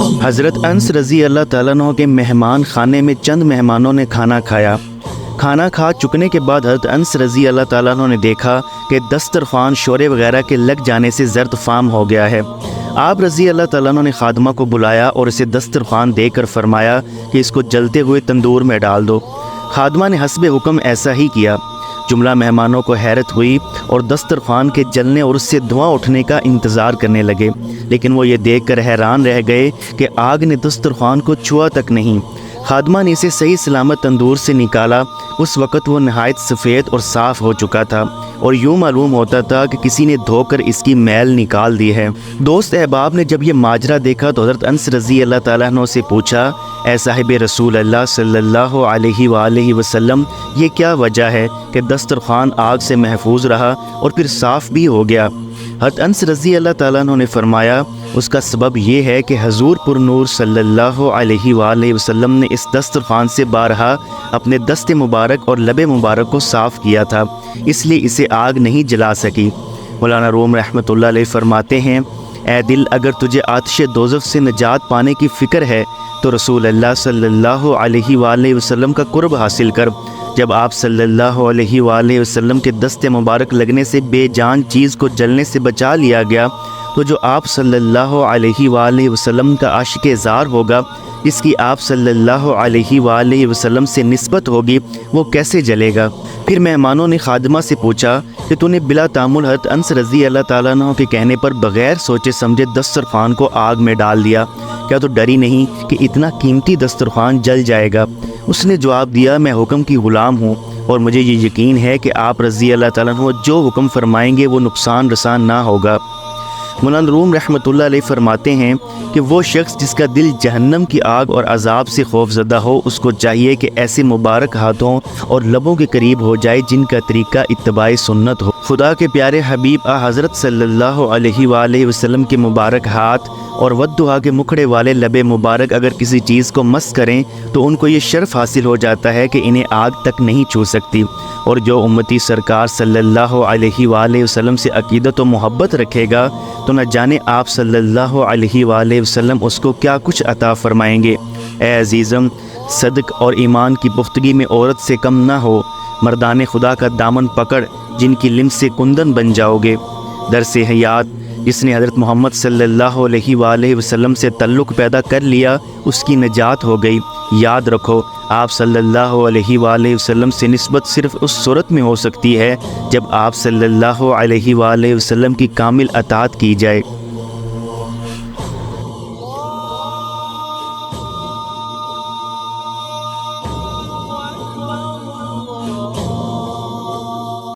حضرت انس رضی اللہ تعالیٰ عنہ کے مہمان خانے میں چند مہمانوں نے کھانا کھایا۔ کھانا کھا چکنے کے بعد حضرت انس رضی اللہ تعالیٰ عنہ نے دیکھا کہ دسترخوان شورے وغیرہ کے لگ جانے سے زرد فام ہو گیا ہے۔ آپ رضی اللہ تعالیٰ عنہ نے خادمہ کو بلایا اور اسے دسترخوان دے کر فرمایا کہ اس کو جلتے ہوئے تندور میں ڈال دو۔ خادمہ نے حسب حکم ایسا ہی کیا۔ جملہ مہمانوں کو حیرت ہوئی اور دسترخوان کے جلنے اور اس سے دھواں اٹھنے کا انتظار کرنے لگے، لیکن وہ یہ دیکھ کر حیران رہ گئے کہ آگ نے دسترخوان کو چھوا تک نہیں۔ خادمہ نے اسے صحیح سلامت تندور سے نکالا۔ اس وقت وہ نہایت سفید اور صاف ہو چکا تھا اور یوں معلوم ہوتا تھا کہ کسی نے دھو کر اس کی میل نکال دی ہے۔ دوست احباب نے جب یہ ماجرا دیکھا تو حضرت انس رضی اللہ تعالیٰ عنہ سے پوچھا، اے صاحب رسول اللہ صلی اللہ علیہ وآلہ وسلم، یہ کیا وجہ ہے کہ دسترخوان آگ سے محفوظ رہا اور پھر صاف بھی ہو گیا؟ حضرت انس رضی اللہ تعالیٰ عنہ نے فرمایا، اس کا سبب یہ ہے کہ حضور پر نور صلی اللہ علیہ وآلہ وسلم نے اس دسترخوان سے بارہا اپنے دست مبارک اور لب مبارک کو صاف کیا تھا، اس لیے اسے آگ نہیں جلا سکی۔ مولانا روم رحمۃ اللہ علیہ فرماتے ہیں، اے دل، اگر تجھے آتش دوزخ سے نجات پانے کی فکر ہے تو رسول اللہ صلی اللہ علیہ وآلہ وسلم کا قرب حاصل کر۔ جب آپ صلی اللہ علیہ وآلہ وسلم کے دست مبارک لگنے سے بے جان چیز کو جلنے سے بچا لیا گیا، تو جو آپ صلی اللہ علیہ وآلہ وسلم کا عاشق زار ہوگا، اس کی آپ صلی اللہ علیہ وآلہ وسلم سے نسبت ہوگی، وہ کیسے جلے گا؟ پھر مہمانوں نے خادمہ سے پوچھا کہ تو نے بلا تعمل حضرت انس رضی اللہ تعالیٰ عنہ کے کہنے پر بغیر سوچے سمجھے دسترخوان کو آگ میں ڈال دیا، کیا تو ڈری نہیں کہ اتنا قیمتی دسترخوان جل جائے گا؟ اس نے جواب دیا، میں حکم کی غلام ہوں اور مجھے یہ یقین ہے کہ آپ رضی اللہ تعالیٰ عنہ جو حکم فرمائیں گے وہ نقصان رسان نہ ہوگا۔ مولانا روم رحمۃ اللہ علیہ فرماتے ہیں کہ وہ شخص جس کا دل جہنم کی آگ اور عذاب سے خوف زدہ ہو، اس کو چاہیے کہ ایسے مبارک ہاتھوں اور لبوں کے قریب ہو جائے جن کا طریقہ اتباع سنت ہو۔ خدا کے پیارے حبیب حضرت صلی اللہ علیہ وآلہ وسلم کے مبارک ہاتھ اور ودعا کے مکھڑے والے لب مبارک اگر کسی چیز کو مس کریں تو ان کو یہ شرف حاصل ہو جاتا ہے کہ انہیں آگ تک نہیں چھو سکتی، اور جو امتی سرکار صلی اللہ علیہ وآلہ وسلم سے عقیدت و محبت رکھے گا تو نہ جانے آپ صلی اللہ علیہ وآلہ وسلم اس کو کیا کچھ عطا فرمائیں گے۔ اے عزیزم، صدق اور ایمان کی پختگی میں عورت سے کم نہ ہو، مردان خدا کا دامن پکڑ جن کی لمس سے کندن بن جاؤ گے۔ درس حیات، جس نے حضرت محمد صلی اللہ علیہ وآلہ وسلم سے تعلق پیدا کر لیا، اس کی نجات ہو گئی۔ یاد رکھو، آپ صلی اللہ علیہ وآلہ وسلم سے نسبت صرف اس صورت میں ہو سکتی ہے جب آپ صلی اللہ علیہ وآلہ وسلم کی کامل اطاعت کی جائے۔